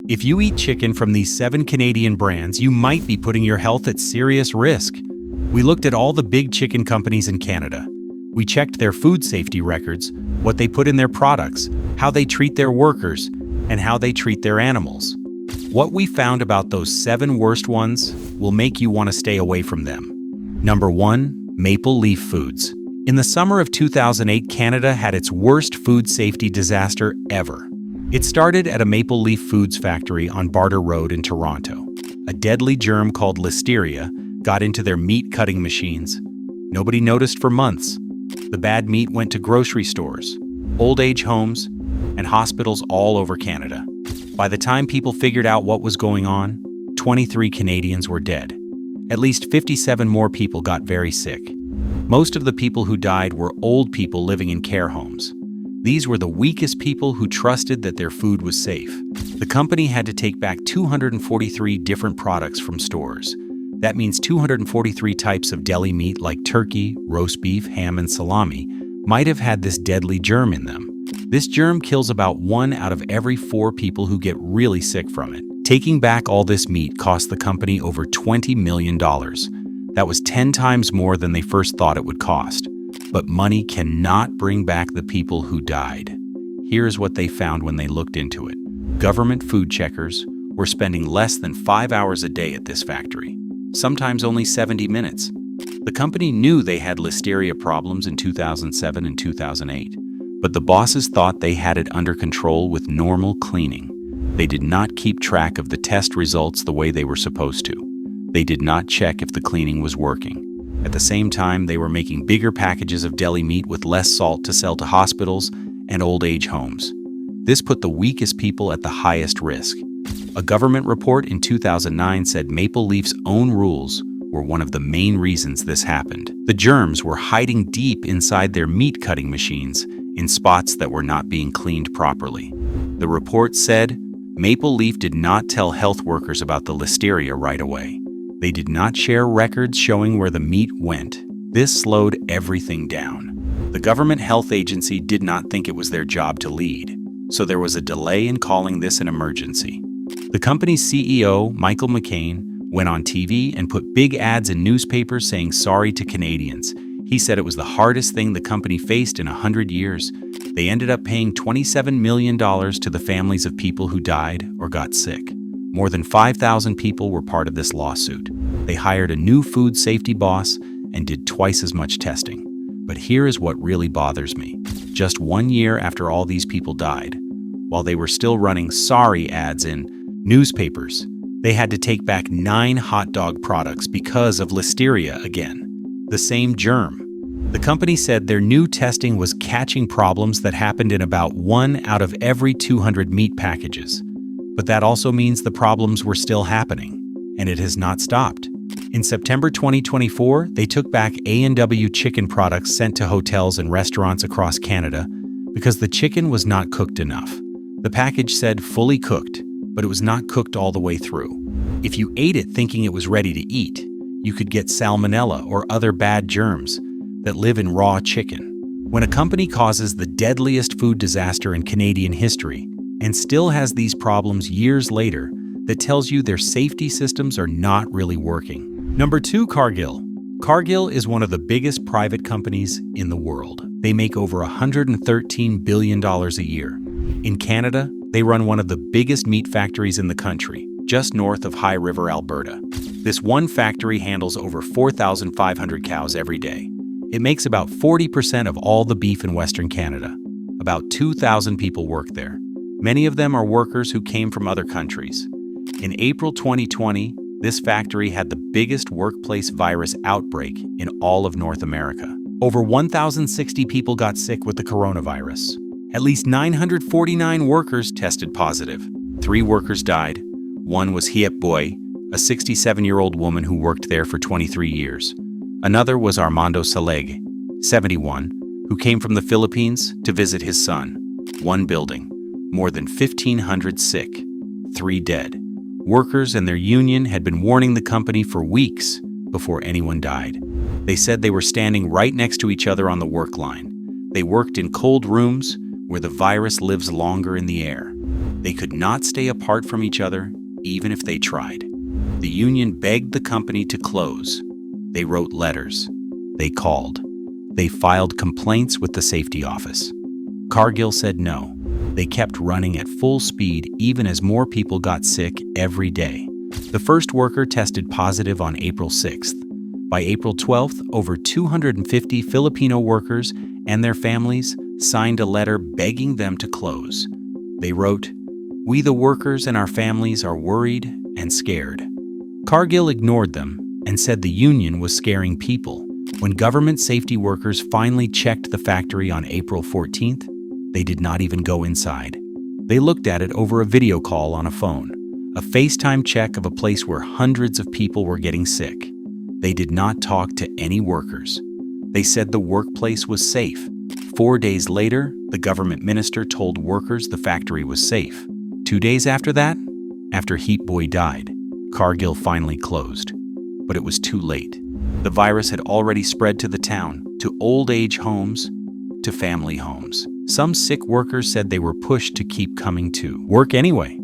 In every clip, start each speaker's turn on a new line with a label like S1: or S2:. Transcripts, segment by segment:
S1: If you eat chicken from these 7 Canadian brands, you might be putting your health at serious risk. We looked at all the big chicken companies in Canada. We checked their food safety records, what they put in their products, how they treat their workers, and how they treat their animals. What we found about those 7 worst ones will make you want to stay away from them. Number 1. Maple Leaf Foods. In the summer of 2008, Canada had its worst food safety disaster ever. It started at a Maple Leaf Foods factory on Barter Road in Toronto. A deadly germ called Listeria got into their meat cutting machines. Nobody noticed for months. The bad meat went to grocery stores, old age homes, and hospitals all over Canada. By the time people figured out what was going on, 23 Canadians were dead. At least 57 more people got very sick. Most of the people who died were old people living in care homes. These were the weakest people who trusted that their food was safe. The company had to take back 243 different products from stores. That means 243 types of deli meat like turkey, roast beef, ham, and salami might have had this deadly germ in them. This germ kills about 1 out of every 4 people who get really sick from it. Taking back all this meat cost the company over $20 million. That was 10 times more than they first thought it would cost. But money cannot bring back the people who died. Here's what they found when they looked into it. Government food checkers were spending less than 5 hours a day at this factory, sometimes only 70 minutes. The company knew they had Listeria problems in 2007 and 2008, but the bosses thought they had it under control with normal cleaning. They did not keep track of the test results the way they were supposed to. They did not check if the cleaning was working. At the same time, they were making bigger packages of deli meat with less salt to sell to hospitals and old age homes. This put the weakest people at the highest risk. A government report in 2009 said Maple Leaf's own rules were one of the main reasons this happened. The germs were hiding deep inside their meat cutting machines in spots that were not being cleaned properly. The report said Maple Leaf did not tell health workers about the Listeria right away. They did not share records showing where the meat went. This slowed everything down. The government health agency did not think it was their job to lead, so there was a delay in calling this an emergency. The company's CEO, Michael McCain, went on TV and put big ads in newspapers saying sorry to Canadians. He said it was the hardest thing the company faced in 100 years. They ended up paying $27 million to the families of people who died or got sick. More than 5,000 people were part of this lawsuit. They hired a new food safety boss and did twice as much testing. But here is what really bothers me. Just 1 year after all these people died, while they were still running sorry ads in newspapers, they had to take back 9 hot dog products because of Listeria again, the same germ. The company said their new testing was catching problems that happened in about 1 out of every 200 meat packages. But that also means the problems were still happening, and it has not stopped. In September 2024, they took back A&W chicken products sent to hotels and restaurants across Canada because the chicken was not cooked enough. The package said fully cooked, but it was not cooked all the way through. If you ate it thinking it was ready to eat, you could get salmonella or other bad germs that live in raw chicken. When a company causes the deadliest food disaster in Canadian history, and still has these problems years later, that tells you their safety systems are not really working. Number 2, Cargill. Cargill is one of the biggest private companies in the world. They make over $113 billion a year. In Canada, they run one of the biggest meat factories in the country, just north of High River, Alberta. This one factory handles over 4,500 cows every day. It makes about 40% of all the beef in Western Canada. About 2,000 people work there. Many of them are workers who came from other countries. In April 2020, this factory had the biggest workplace virus outbreak in all of North America. Over 1,060 people got sick with the coronavirus. At least 949 workers tested positive. 3 workers died. One was Hiep Boy, a 67-year-old woman who worked there for 23 years. Another was Armando Saleg, 71, who came from the Philippines to visit his son. 1 building. More than 1,500 sick, 3 dead. Workers and their union had been warning the company for weeks before anyone died. They said they were standing right next to each other on the work line. They worked in cold rooms where the virus lives longer in the air. They could not stay apart from each other, even if they tried. The union begged the company to close. They wrote letters. They called. They filed complaints with the safety office. Cargill said no. They kept running at full speed even as more people got sick every day. The first worker tested positive on April 6th. By April 12th, over 250 Filipino workers and their families signed a letter begging them to close. They wrote, "We the workers and our families are worried and scared." Cargill ignored them and said the union was scaring people. When government safety workers finally checked the factory on April 14th, they did not even go inside. They looked at it over a video call on a phone, a FaceTime check of a place where hundreds of people were getting sick. They did not talk to any workers. They said the workplace was safe. 4 days later, the government minister told workers the factory was safe. 2 days after that, after Heat Boy died, Cargill finally closed. But it was too late. The virus had already spread to the town, to old age homes, to family homes. Some sick workers said they were pushed to keep coming to work anyway.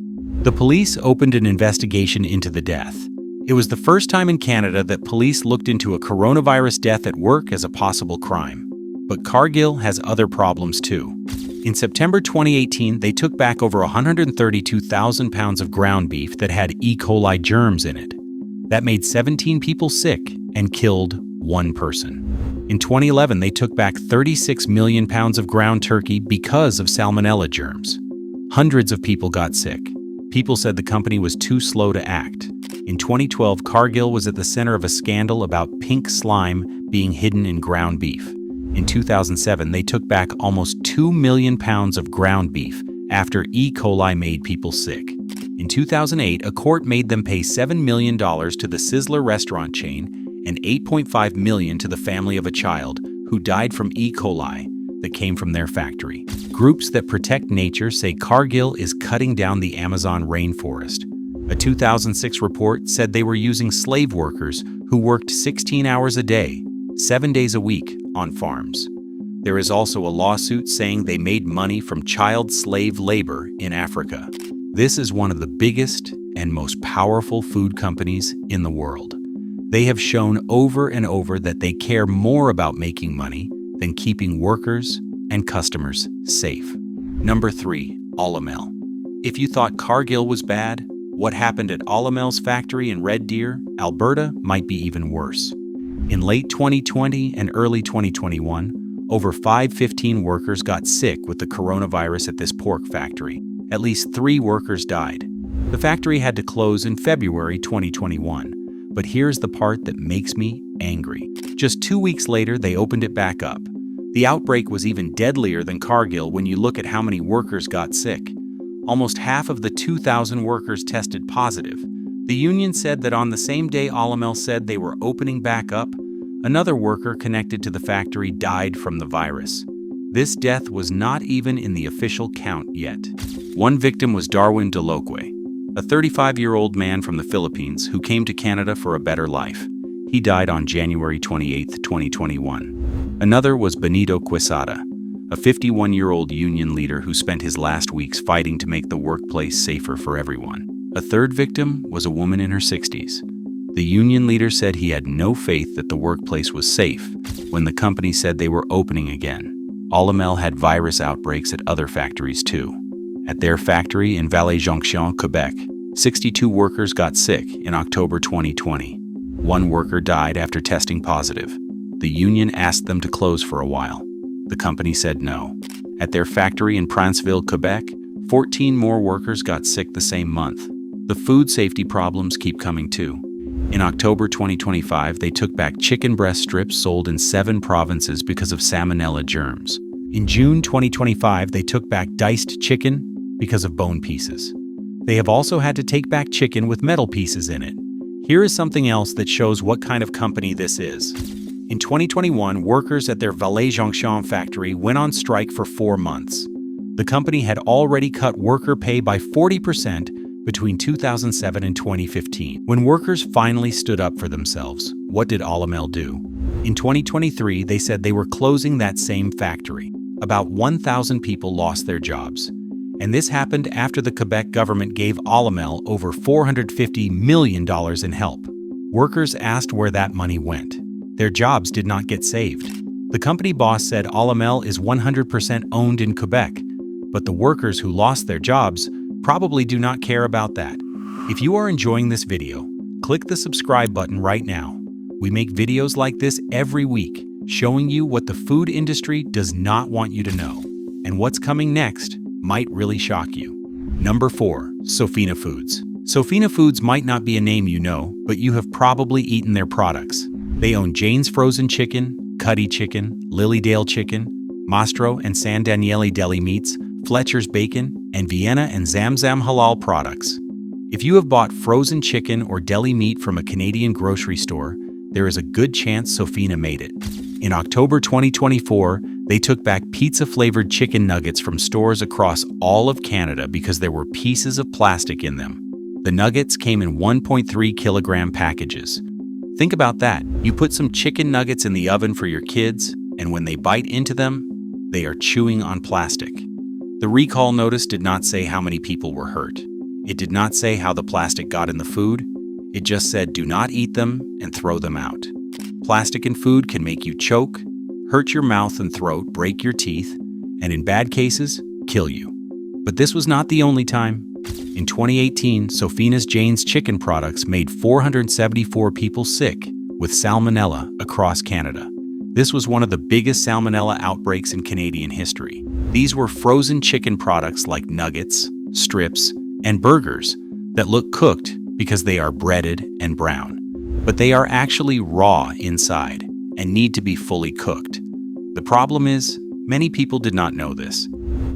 S1: The police opened an investigation into the death. It was the first time in Canada that police looked into a coronavirus death at work as a possible crime. But Cargill has other problems too. In September 2018, they took back over 132,000 pounds of ground beef that had E. coli germs in it. That made 17 people sick and killed 1 person. In 2011, they took back 36 million pounds of ground turkey because of salmonella germs. Hundreds of people got sick. People said the company was too slow to act. In 2012, Cargill was at the center of a scandal about pink slime being hidden in ground beef. In 2007, they took back almost 2 million pounds of ground beef after E. coli made people sick. In 2008, a court made them pay $7 million to the Sizzler restaurant chain and $8.5 million to the family of a child who died from E. coli that came from their factory. Groups that protect nature say Cargill is cutting down the Amazon rainforest. A 2006 report said they were using slave workers who worked 16 hours a day, 7 days a week, on farms. There is also a lawsuit saying they made money from child slave labor in Africa. This is one of the biggest and most powerful food companies in the world. They have shown over and over that they care more about making money than keeping workers and customers safe. Number 3, Olymel. If you thought Cargill was bad, what happened at Olymel's factory in Red Deer, Alberta, might be even worse. In late 2020 and early 2021, over 515 workers got sick with the coronavirus at this pork factory. At least 3 workers died. The factory had to close in February 2021. But here's the part that makes me angry. Just 2 weeks later, they opened it back up. The outbreak was even deadlier than Cargill when you look at how many workers got sick. Almost half of the 2,000 workers tested positive. The union said that on the same day Olymel said they were opening back up, another worker connected to the factory died from the virus. This death was not even in the official count yet. One victim was Darwin Doloque, a 35-year-old man from the Philippines who came to Canada for a better life. He died on January 28, 2021. Another was Benito Quesada, a 51-year-old union leader who spent his last weeks fighting to make the workplace safer for everyone. A third victim was a woman in her 60s. The union leader said he had no faith that the workplace was safe when the company said they were opening again. Olymel had virus outbreaks at other factories too. At their factory in Vallée-Jonction, Quebec, 62 workers got sick in October 2020. 1 worker died after testing positive. The union asked them to close for a while. The company said no. At their factory in Pranceville, Quebec, 14 more workers got sick the same month. The food safety problems keep coming too. In October 2025, they took back chicken breast strips sold in 7 provinces because of salmonella germs. In June 2025, they took back diced chicken because of bone pieces. They have also had to take back chicken with metal pieces in it. Here is something else that shows what kind of company this is. In 2021, workers at their Vallée-Jonction factory went on strike for 4 months. The company had already cut worker pay by 40% between 2007 and 2015. When workers finally stood up for themselves, what did Olymel do? In 2023, they said they were closing that same factory. About 1,000 people lost their jobs. And this happened after the Quebec government gave Olymel over $450 million in help. Workers asked where that money went. Their jobs did not get saved. The company boss said Olymel is 100% owned in Quebec, but the workers who lost their jobs probably do not care about that. If you are enjoying this video, click the subscribe button right now. We make videos like this every week, showing you what the food industry does not want you to know. And what's coming next might really shock you. Number 4. Sofina Foods. Sofina Foods might not be a name you know, but you have probably eaten their products. They own Jane's Frozen Chicken, Cuddy Chicken, Lilydale Chicken, Mastro and San Daniele Deli Meats, Fletcher's Bacon, and Vienna and Zamzam Halal products. If you have bought frozen chicken or deli meat from a Canadian grocery store, there is a good chance Sofina made it. In October 2024, they took back pizza-flavored chicken nuggets from stores across all of Canada because there were pieces of plastic in them. The nuggets came in 1.3 kilogram packages. Think about that. You put some chicken nuggets in the oven for your kids, and when they bite into them, they are chewing on plastic. The recall notice did not say how many people were hurt. It did not say how the plastic got in the food. It just said do not eat them and throw them out. Plastic in food can make you choke, hurt your mouth and throat, break your teeth, and in bad cases, kill you. But this was not the only time. In 2018, Sofina's Jane's chicken products made 474 people sick with salmonella across Canada. This was one of the biggest salmonella outbreaks in Canadian history. These were frozen chicken products like nuggets, strips, and burgers that look cooked because they are breaded and brown. But they are actually raw inside and need to be fully cooked. The problem is, many people did not know this.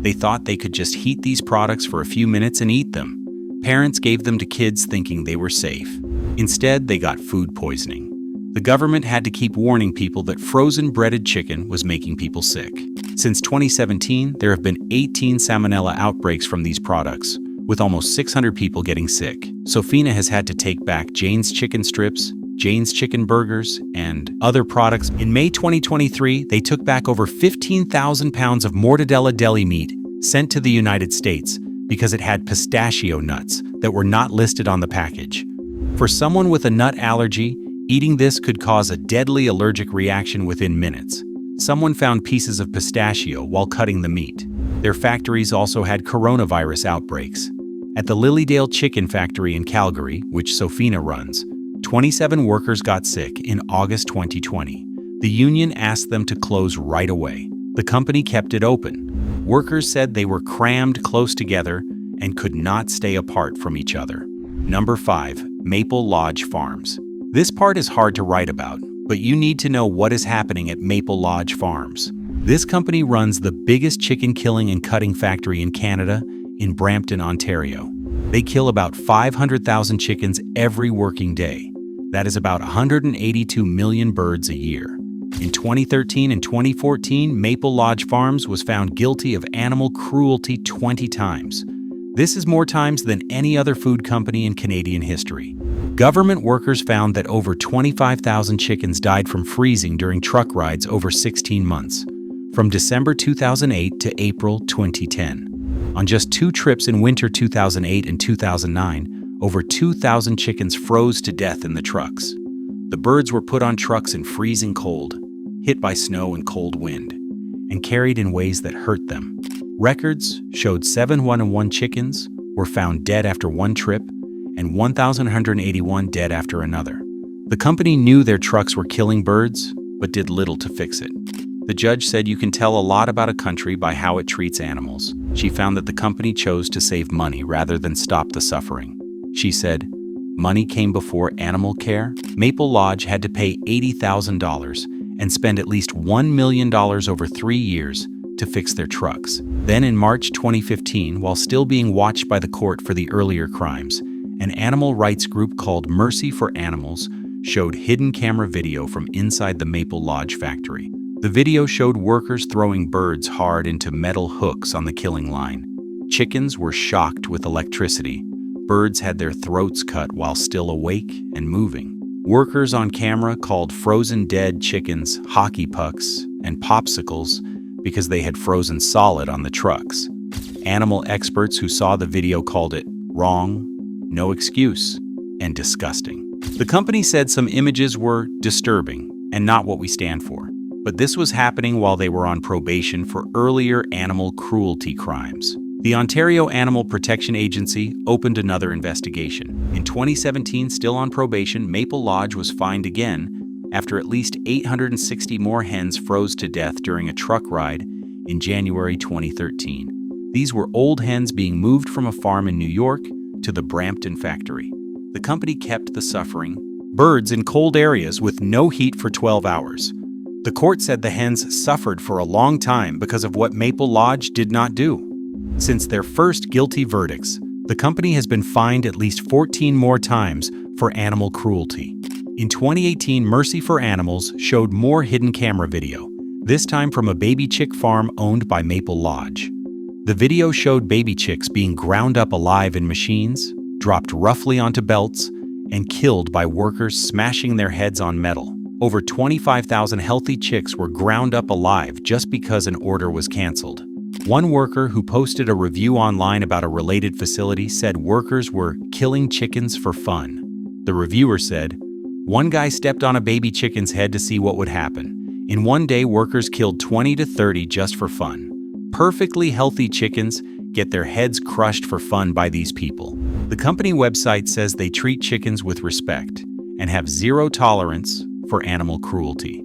S1: They thought they could just heat these products for a few minutes and eat them. Parents gave them to kids thinking they were safe. Instead, they got food poisoning. The government had to keep warning people that frozen breaded chicken was making people sick. Since 2017, there have been 18 salmonella outbreaks from these products, with almost 600 people getting sick. Sofina has had to take back Jane's chicken strips, Jane's chicken burgers, and other products. In May 2023, they took back over 15,000 pounds of mortadella deli meat sent to the United States because it had pistachio nuts that were not listed on the package. For someone with a nut allergy, eating this could cause a deadly allergic reaction within minutes. Someone found pieces of pistachio while cutting the meat. Their factories also had coronavirus outbreaks. At the Lilydale Chicken Factory in Calgary, which Sofina runs, 27 workers got sick in August 2020. The union asked them to close right away. The company kept it open. Workers said they were crammed close together and could not stay apart from each other. Number 5. Maple Lodge Farms. This part is hard to write about, but you need to know what is happening at Maple Lodge Farms. This company runs the biggest chicken killing and cutting factory in Canada in Brampton, Ontario. They kill about 500,000 chickens every working day. That is about 182 million birds a year. In 2013 and 2014, Maple Lodge Farms was found guilty of animal cruelty 20 times. This is more times than any other food company in Canadian history. Government workers found that over 25,000 chickens died from freezing during truck rides over 16 months, from December 2008 to April 2010. On just 2 trips in winter 2008 and 2009, over 2,000 chickens froze to death in the trucks. The birds were put on trucks in freezing cold, hit by snow and cold wind, and carried in ways that hurt them. Records showed 701 chickens were found dead after one trip and 1,181 dead after another. The company knew their trucks were killing birds, but did little to fix it. The judge said you can tell a lot about a country by how it treats animals. She found that the company chose to save money rather than stop the suffering. She said, money came before animal care. Maple Lodge had to pay $80,000 and spend at least $1 million over 3 years to fix their trucks. Then in March 2015, while still being watched by the court for the earlier crimes, an animal rights group called Mercy for Animals showed hidden camera video from inside the Maple Lodge factory. The video showed workers throwing birds hard into metal hooks on the killing line. Chickens were shocked with electricity. Birds had their throats cut while still awake and moving. Workers on camera called frozen dead chickens hockey pucks and popsicles because they had frozen solid on the trucks. Animal experts who saw the video called it wrong, no excuse, and disgusting. The company said some images were disturbing and not what we stand for. But this was happening while they were on probation for earlier animal cruelty crimes. The Ontario Animal Protection Agency opened another investigation. In 2017, still on probation, Maple Lodge was fined again after at least 860 more hens froze to death during a truck ride in January 2013. These were old hens being moved from a farm in New York to the Brampton factory. The company kept the suffering birds in cold areas with no heat for 12 hours. The court said the hens suffered for a long time because of what Maple Lodge did not do. Since their first guilty verdicts, the company has been fined at least 14 more times for animal cruelty. In 2018, Mercy for Animals showed more hidden camera video, this time from a baby chick farm owned by Maple Lodge. The video showed baby chicks being ground up alive in machines, dropped roughly onto belts, and killed by workers smashing their heads on metal. Over 25,000 healthy chicks were ground up alive just because an order was canceled. One worker who posted a review online about a related facility said workers were killing chickens for fun. The reviewer said, "One guy stepped on a baby chicken's head to see what would happen. In one day, workers killed 20 to 30 just for fun. Perfectly healthy chickens get their heads crushed for fun by these people." The company website says they treat chickens with respect and have zero tolerance for animal cruelty.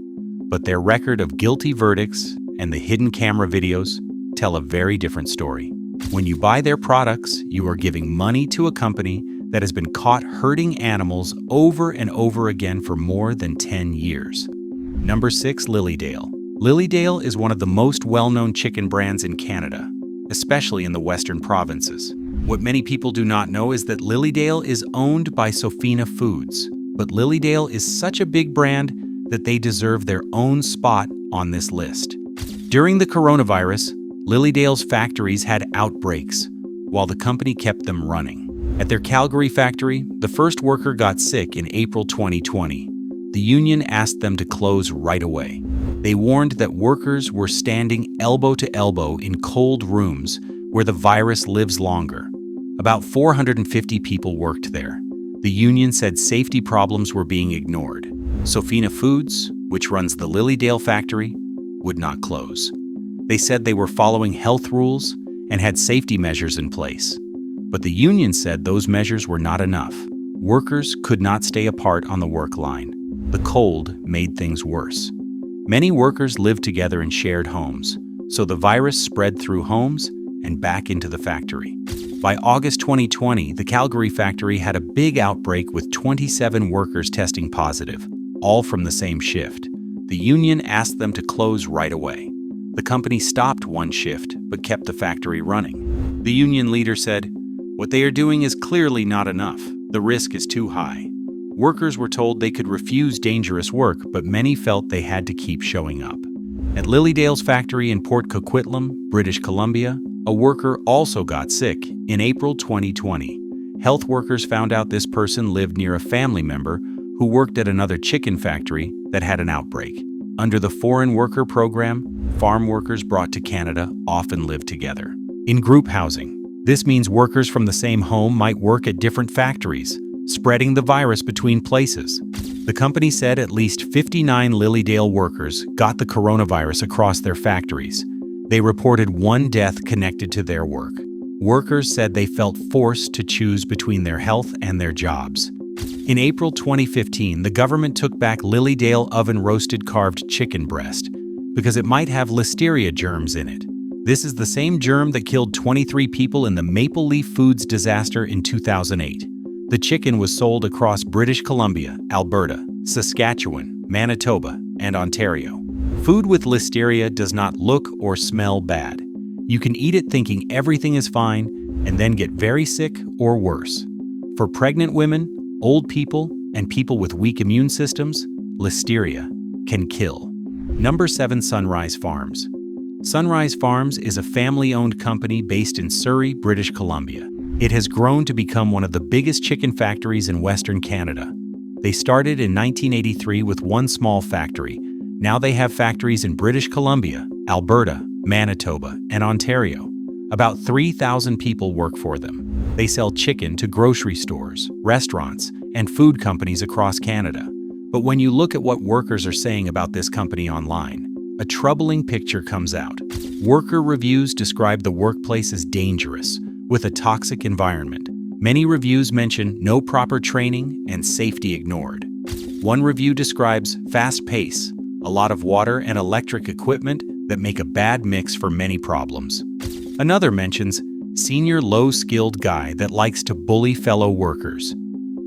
S1: But their record of guilty verdicts and the hidden camera videos tell a very different story. When you buy their products, you are giving money to a company that has been caught hurting animals over and over again for more than 10 years. Number 6, Lilydale. Lilydale is one of the most well-known chicken brands in Canada, especially in the western provinces. What many people do not know is that Lilydale is owned by Sofina Foods. But Lilydale is such a big brand that they deserve their own spot on this list. During the coronavirus, Lilydale's factories had outbreaks, while the company kept them running. At their Calgary factory, the first worker got sick in April 2020. The union asked them to close right away. They warned that workers were standing elbow to elbow in cold rooms where the virus lives longer. About 450 people worked there. The union said safety problems were being ignored. Sofina Foods, which runs the Lilydale factory, would not close. They said they were following health rules and had safety measures in place. But the union said those measures were not enough. Workers could not stay apart on the work line. The cold made things worse. Many workers lived together in shared homes, so the virus spread through homes and back into the factory. By August 2020, the Calgary factory had a big outbreak with 27 workers testing positive, all from the same shift. The union asked them to close right away. The company stopped one shift, but kept the factory running. The union leader said, "What they are doing is clearly not enough. The risk is too high." Workers were told they could refuse dangerous work, but many felt they had to keep showing up. At Lilydale's factory in Port Coquitlam, British Columbia, a worker also got sick in April 2020. Health workers found out this person lived near a family member who worked at another chicken factory that had an outbreak. Under the foreign worker program, farm workers brought to Canada often live together. In group housing, this means workers from the same home might work at different factories, spreading the virus between places. The company said at least 59 Lilydale workers got the coronavirus across their factories. They reported one death connected to their work. Workers said they felt forced to choose between their health and their jobs. In April 2015, the government took back Lilydale oven-roasted carved chicken breast because it might have listeria germs in it. This is the same germ that killed 23 people in the Maple Leaf Foods disaster in 2008. The chicken was sold across British Columbia, Alberta, Saskatchewan, Manitoba, and Ontario. Food with listeria does not look or smell bad. You can eat it thinking everything is fine and then get very sick or worse. For pregnant women, old people, and people with weak immune systems, listeria can kill. Number 7, Sunrise Farms. Sunrise Farms is a family-owned company based in Surrey, British Columbia. It has grown to become one of the biggest chicken factories in Western Canada. They started in 1983 with one small factory. Now they have factories in British Columbia, Alberta, Manitoba, and Ontario. About 3,000 people work for them. They sell chicken to grocery stores, restaurants, and food companies across Canada. But when you look at what workers are saying about this company online, a troubling picture comes out. Worker reviews describe the workplace as dangerous, with a toxic environment. Many reviews mention no proper training and safety ignored. One review describes fast pace, a lot of water and electric equipment that make a bad mix for many problems. Another mentions senior low-skilled guy that likes to bully fellow workers.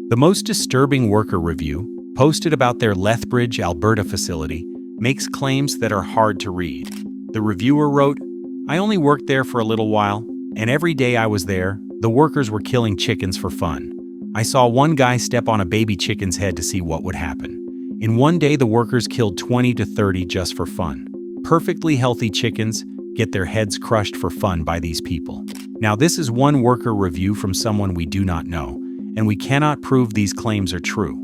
S1: The most disturbing worker review, posted about their Lethbridge, Alberta facility, makes claims that are hard to read. The reviewer wrote, "I only worked there for a little while, and every day I was there, the workers were killing chickens for fun. I saw one guy step on a baby chicken's head to see what would happen. In one day, the workers killed 20 to 30 just for fun. Perfectly healthy chickens get their heads crushed for fun by these people." Now, this is one worker review from someone we do not know, and we cannot prove these claims are true.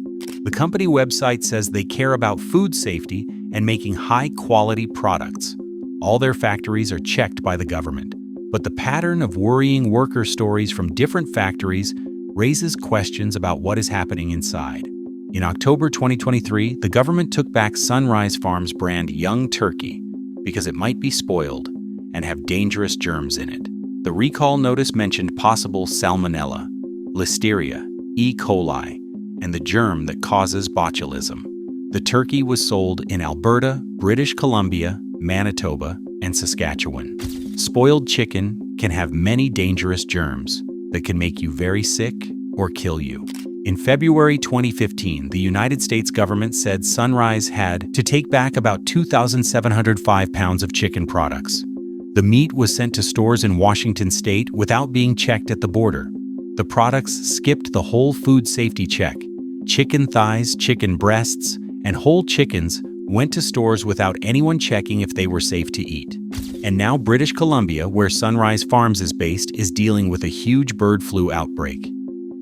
S1: The company website says they care about food safety and making high-quality products. All their factories are checked by the government. But the pattern of worrying worker stories from different factories raises questions about what is happening inside. In October 2023, the government took back Sunrise Farms brand Young Turkey because it might be spoiled and have dangerous germs in it. The recall notice mentioned possible salmonella, listeria, E. coli, and the germ that causes botulism. The turkey was sold in Alberta, British Columbia, Manitoba, and Saskatchewan. Spoiled chicken can have many dangerous germs that can make you very sick or kill you. In February 2015, the United States government said Sunrise had to take back about 2,705 pounds of chicken products. The meat was sent to stores in Washington state without being checked at the border. The products skipped the whole food safety check. Chicken thighs, chicken breasts, and whole chickens went to stores without anyone checking if they were safe to eat. And now British Columbia, where Sunrise Farms is based, is dealing with a huge bird flu outbreak.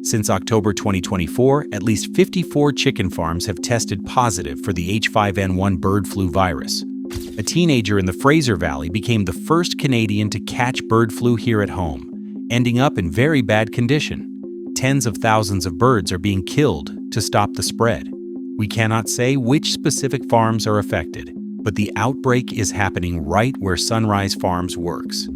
S1: Since October 2024, at least 54 chicken farms have tested positive for the H5N1 bird flu virus. A teenager in the Fraser Valley became the first Canadian to catch bird flu here at home, ending up in very bad condition. Tens of thousands of birds are being killed to stop the spread. We cannot say which specific farms are affected, but the outbreak is happening right where Sunrise Farms works.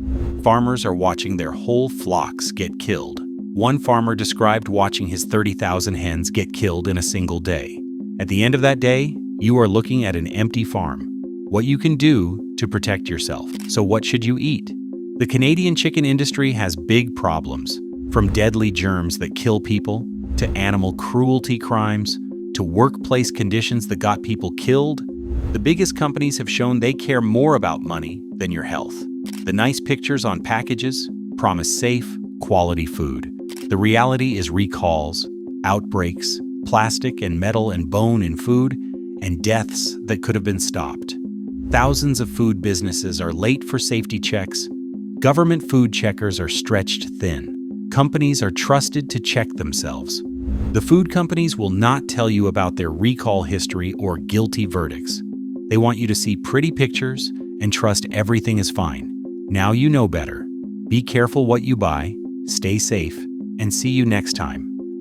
S1: Farmers are watching their whole flocks get killed. One farmer described watching his 30,000 hens get killed in a single day. At the end of that day, you are looking at an empty farm. What you can do to protect yourself. So what should you eat? The Canadian chicken industry has big problems, from deadly germs that kill people, to animal cruelty crimes, to workplace conditions that got people killed. The biggest companies have shown they care more about money than your health. The nice pictures on packages promise safe, quality food. The reality is recalls, outbreaks, plastic and metal and bone in food, and deaths that could have been stopped. Thousands of food businesses are late for safety checks. Government food checkers are stretched thin. Companies are trusted to check themselves. The food companies will not tell you about their recall history or guilty verdicts. They want you to see pretty pictures and trust everything is fine. Now you know better. Be careful what you buy, stay safe, and see you next time.